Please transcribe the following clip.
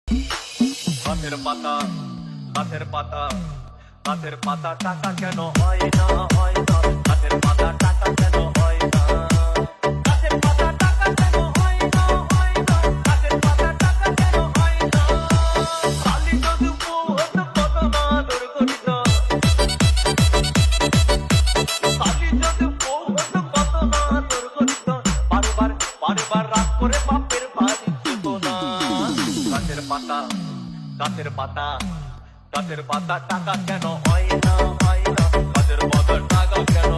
গাছের পাতা গাছের পাতা গাছের পাতা টাকা কেন হয় না হয় না গাছের পাতা টাকা কেন হয় না গাছের পাতা টাকা কেন হয় না হয় না গাছের পাতা টাকা কেন হয় না খালি যদি বহুত কত মাদুর করিত খালি যদি বহুত কত মাদুর করিত বারবার বারবার রাগ করে বাপের বাড়ি যেত না গাছের পাতা গাছের পাতা গাছের পাতা টাকা কেন হয় না হয় না গাছের পাতা টাকা কেন